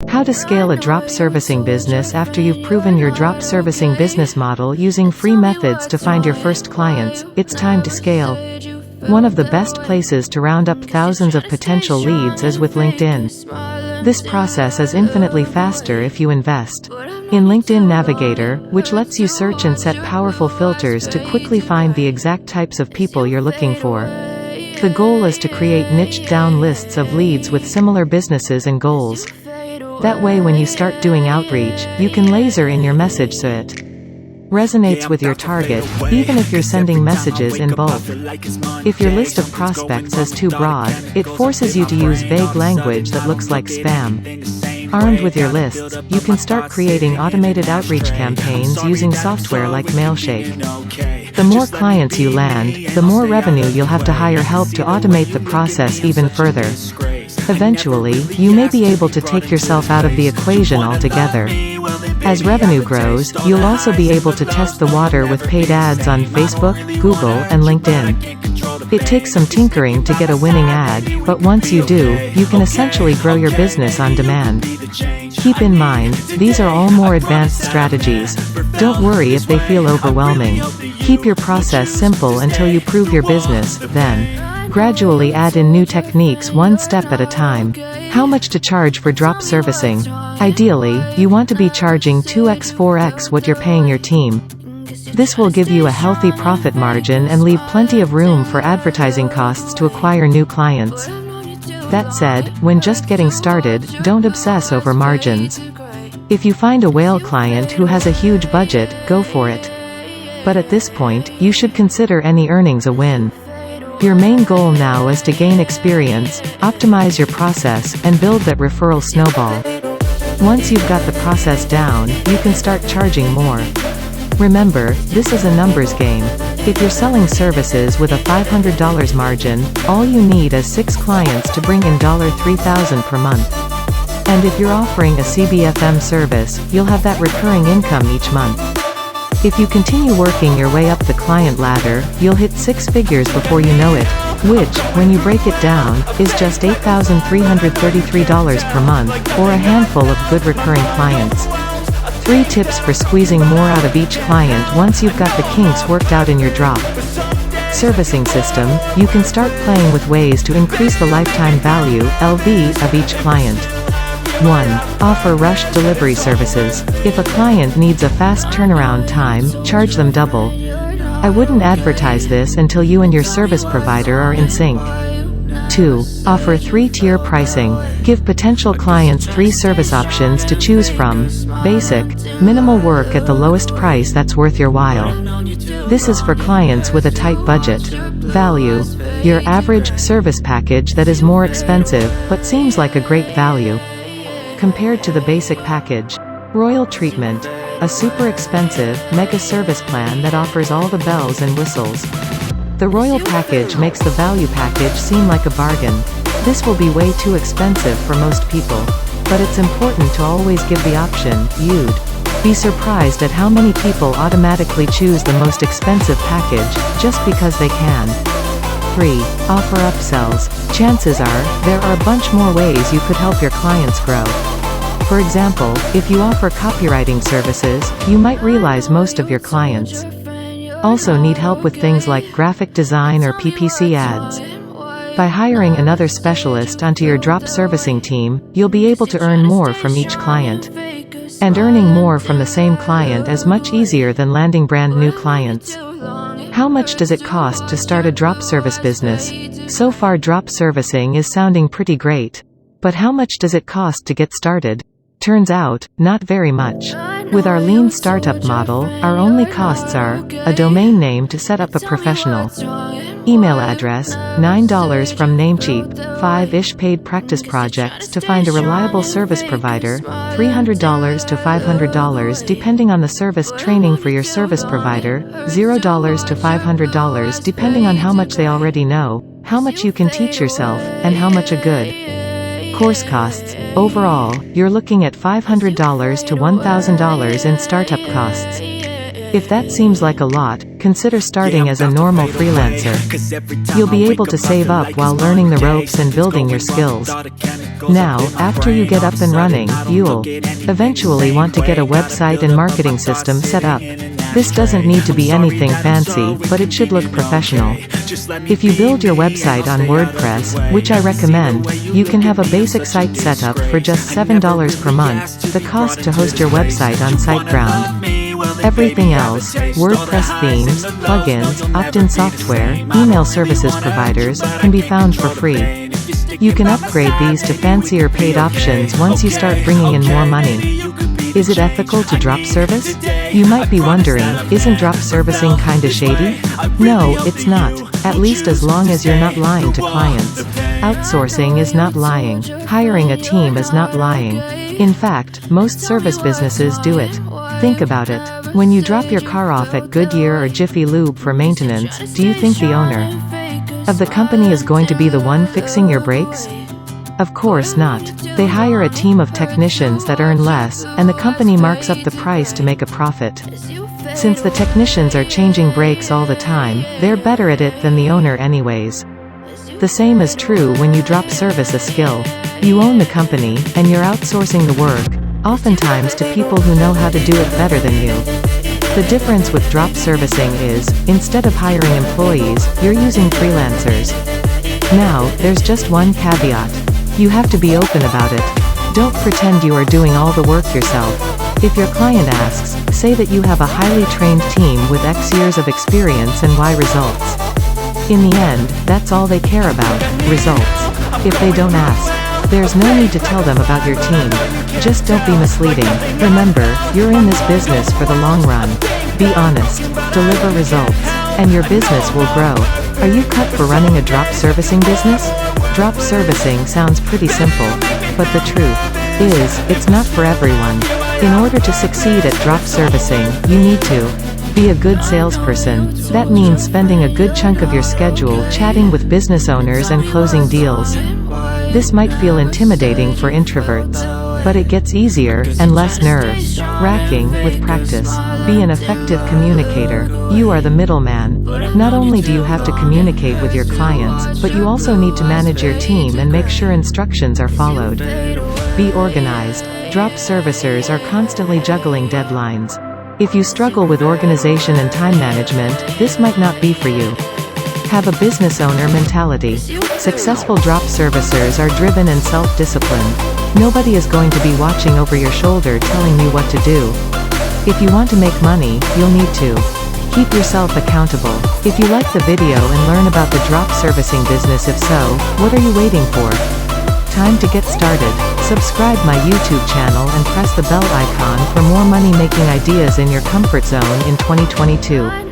How to scale a drop servicing business. After you've proven your drop servicing business model using free methods to find your first clients, it's time to scale. One of the best places to round up thousands of potential leads is with LinkedIn. This process is infinitely faster if you invest in LinkedIn Navigator, which lets you search and set powerful filters to quickly find the exact types of people you're looking for. The goal is to create niched-down lists of leads with similar businesses and goals. That way when you start doing outreach, you can laser in your message so it resonates with your target, even if you're sending messages in bulk. If your list of prospects is too broad, it forces you to use vague language that looks like spam. Armed with your lists, you can start creating automated outreach campaigns using software like Mailshake. The more clients you land, the more revenue you'll have to hire help to automate the process even further. Eventually, you may be able to take yourself out of the equation altogether. As revenue grows, you'll also be able to test the water with paid ads on Facebook, Google, and LinkedIn. It takes some tinkering to get a winning ad, but once you do, you can essentially grow your business on demand. Keep in mind, these are all more advanced strategies. Don't worry if they feel overwhelming. Keep your process simple until you prove your business, then gradually add in new techniques one step at a time. How much to charge for drop servicing? Ideally, you want to be charging 2x 4x what you're paying your team. This will give you a healthy profit margin and leave plenty of room for advertising costs to acquire new clients. That said, when just getting started, don't obsess over margins. If you find a whale client who has a huge budget, go for it. But at this point, you should consider any earnings a win. Your main goal now is to gain experience, optimize your process, and build that referral snowball. Once you've got the process down, you can start charging more. Remember, this is a numbers game. If you're selling services with a $500 margin, all you need is 6 clients to bring in $3,000 per month. And if you're offering a CBFM service, you'll have that recurring income each month. If you continue working your way up the client ladder, you'll hit 6 figures before you know it, which, when you break it down, is just $8,333 per month, or a handful of good recurring clients. 3 tips for squeezing more out of each client once you've got the kinks worked out in your drop servicing system. You can start playing with ways to increase the lifetime value (LV) of each client. 1. Offer rushed delivery services. If a client needs a fast turnaround time, charge them double. I wouldn't advertise this until you and your service provider are in sync. 2. Offer 3-tier pricing. Give potential clients 3 service options to choose from. Basic, minimal work at the lowest price that's worth your while. This is for clients with a tight budget. Value. Your average service package that is more expensive, but seems like a great value compared to the basic package. Royal treatment. A super expensive, mega service plan that offers all the bells and whistles. The Royal package makes the value package seem like a bargain. This will be way too expensive for most people. But it's important to always give the option. You'd be surprised at how many people automatically choose the most expensive package, just because they can. 3. Offer upsells. Chances are, there are a bunch more ways you could help your clients grow. For example, if you offer copywriting services, you might realize most of your clients also need help with things like graphic design or PPC ads. By hiring another specialist onto your drop servicing team, you'll be able to earn more from each client. And earning more from the same client is much easier than landing brand new clients. How much does it cost to start a drop service business? So far, drop servicing is sounding pretty great. But how much does it cost to get started? Turns out, not very much. With our lean startup model, our only costs are a domain name to set up a professional email address, $9 from Namecheap, 5-ish paid practice projects to find a reliable service provider, $300 to $500 depending on the service, training for your service provider, $0 to $500 depending on how much they already know, how much you can teach yourself, and how much a good course costs. Overall, you're looking at $500 to $1,000 in startup costs. If that seems like a lot, consider starting as a normal freelancer. You'll be able to save up while learning the ropes and building your skills. Now, after you get up and running, you'll eventually want to get a website and marketing system set up. This doesn't need to be anything fancy, but it should look professional. If you build your website on WordPress, which I recommend, you can have a basic site setup for just $7 per month, the cost to host your website on SiteGround. Everything else, WordPress themes, plugins, opt-in software, email services providers, can be found for free. You can upgrade these to fancier paid options once you start bringing in more money. Is it ethical to drop service? You might be wondering, isn't drop servicing kinda shady? No, it's not. At least as long as you're not lying to clients. Outsourcing is not lying. Hiring a team is not lying. In fact, most service businesses do it. Think about it. When you drop your car off at Goodyear or Jiffy Lube for maintenance, do you think the owner of the company is going to be the one fixing your brakes? Of course not. They hire a team of technicians that earn less, and the company marks up the price to make a profit. Since the technicians are changing brakes all the time, they're better at it than the owner anyways. The same is true when you drop service a skill. You own the company, and you're outsourcing the work, oftentimes to people who know how to do it better than you. The difference with drop servicing is, instead of hiring employees, you're using freelancers. Now, there's just one caveat. You have to be open about it. Don't pretend you are doing all the work yourself. If your client asks, say that you have a highly trained team with X years of experience and Y results. In the end, that's all they care about, results. If they don't ask, there's no need to tell them about your team. Just don't be misleading. Remember, you're in this business for the long run. Be honest, deliver results, and your business will grow. Are you cut for running a drop servicing business? Drop servicing sounds pretty simple, but the truth is, it's not for everyone. In order to succeed at drop servicing, you need to be a good salesperson. That means spending a good chunk of your schedule chatting with business owners and closing deals. This might feel intimidating for introverts, but it gets easier, and less nerve-wracking, with practice. Be an effective communicator. You are the middleman. Not only do you have to communicate with your clients, but you also need to manage your team and make sure instructions are followed. Be organized. Drop servicers are constantly juggling deadlines. If you struggle with organization and time management, this might not be for you. Have a business owner mentality. Successful drop servicers are driven and self-disciplined. Nobody is going to be watching over your shoulder telling you what to do. If you want to make money, you'll need to keep yourself accountable. If you like the video and learn about the drop servicing business, if so, what are you waiting for? Time to get started. Subscribe my YouTube channel and press the bell icon for more money-making ideas in your comfort zone in 2022.